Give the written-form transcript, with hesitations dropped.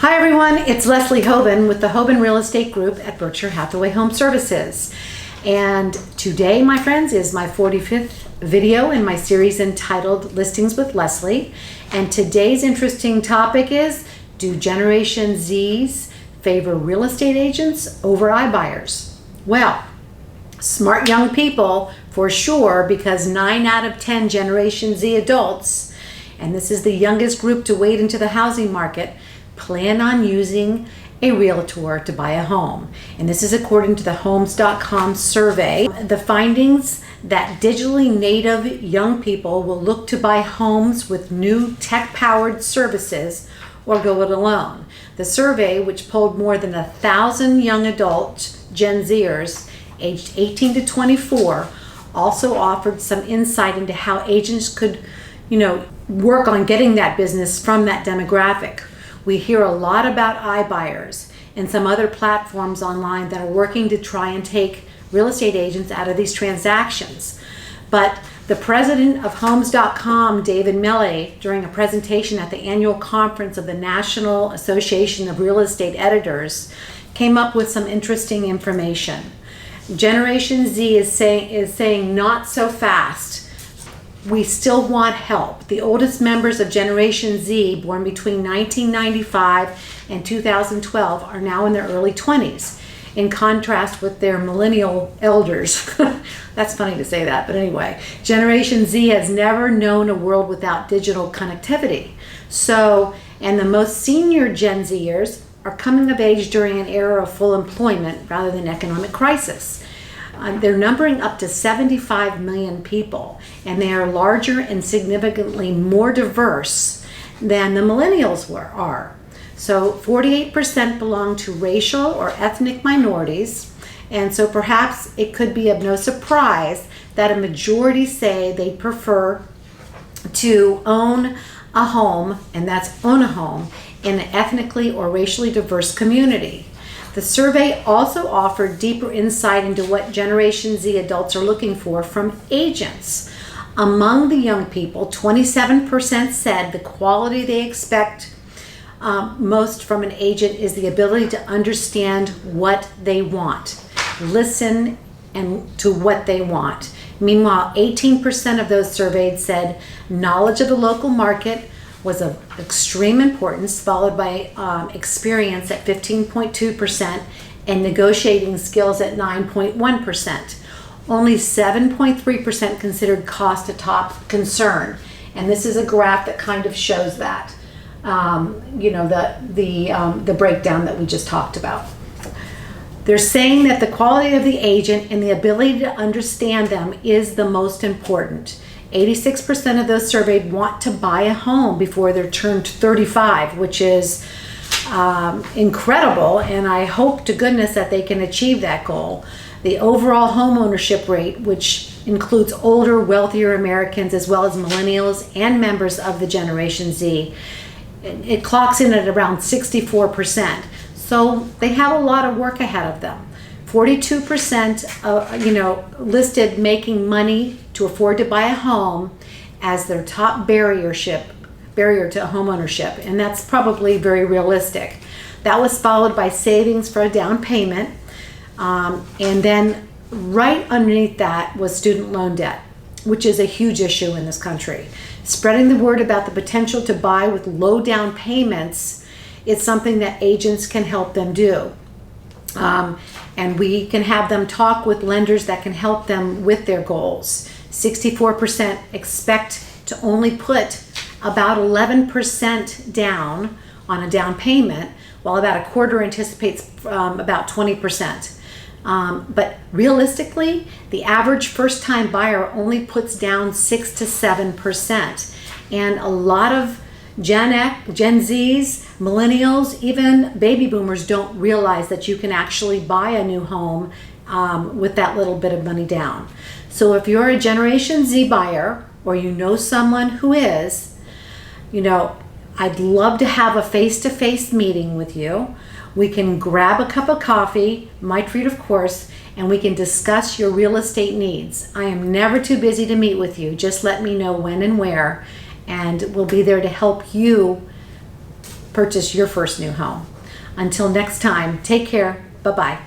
Hi everyone, it's Leslie Hoban with the Hoban Real Estate Group at Berkshire Hathaway Home Services. And today, my friends, is my 45th video in my series entitled Listings with Leslie. And today's interesting topic is, do Generation Zs favor real estate agents over iBuyers? Well, smart young people for sure, because 9 out of 10 Generation Z adults, and this is the youngest group to wade into the housing market, plan on using a realtor to buy a home. And this is according to the Homes.com survey. The findings that digitally native young people will look to buy homes with new tech-powered services or go it alone. The survey, which polled more than 1,000 young adult Gen Zers aged 18 to 24, also offered some insight into how agents could, work on getting that business from that demographic. We hear a lot about iBuyers and some other platforms online that are working to try and take real estate agents out of these transactions. But the president of Homes.com, David Millay, during a presentation at the annual conference of the National Association of Real Estate Editors, came up with some interesting information. Generation Z is saying not so fast. We still want help. The oldest members of Generation Z, born between 1995 and 2012, are now in their early 20s, in contrast with their millennial elders. That's funny to say that, but anyway, Generation Z has never known a world without digital connectivity. And the most senior Gen Zers are coming of age during an era of full employment rather than economic crisis. They're numbering up to 75 million people, and they are larger and significantly more diverse than the millennials are. So 48% belong to racial or ethnic minorities, and so perhaps it could be of no surprise that a majority say they prefer to own a home, and that's own a home, in an ethnically or racially diverse community. The survey also offered deeper insight into what Generation Z adults are looking for from agents. Among the young people, 27% said the quality they expect most from an agent is the ability to understand what they want, listen to what they want. Meanwhile, 18% of those surveyed said knowledge of the local market was of extreme importance, followed by experience at 15.2% and negotiating skills at 9.1%. Only 7.3% considered cost a top concern, and this is a graph that kind of shows that, the breakdown that we just talked about. They're saying that the quality of the agent and the ability to understand them is the most important. 86% of those surveyed want to buy a home before they're turned 35, which is incredible, and I hope to goodness that they can achieve that goal. The overall home ownership rate, which includes older, wealthier Americans as well as millennials and members of the Generation Z, it clocks in at around 64%. So they have a lot of work ahead of them. 42% listed making money to afford to buy a home as their top barrier to home ownership, and that's probably very realistic. That was followed by savings for a down payment, and then right underneath that was student loan debt, which is a huge issue in this country. Spreading the word about the potential to buy with low down payments is something that agents can help them do. And we can have them talk with lenders that can help them with their goals. 64% expect to only put about 11% down on a down payment, while about a quarter anticipates about 20%. But realistically, the average first-time buyer only puts down 6 to 7%. And a lot of Gen Zs, millennials, even baby boomers don't realize that you can actually buy a new home with that little bit of money down. So if you're a Generation Z buyer, or you know someone who is, I'd love to have a face-to-face meeting with you. We can grab a cup of coffee, my treat of course, and we can discuss your real estate needs. I am never too busy to meet with you. Just let me know when and where, and we'll be there to help you purchase your first new home. Until next time, take care. Bye-bye.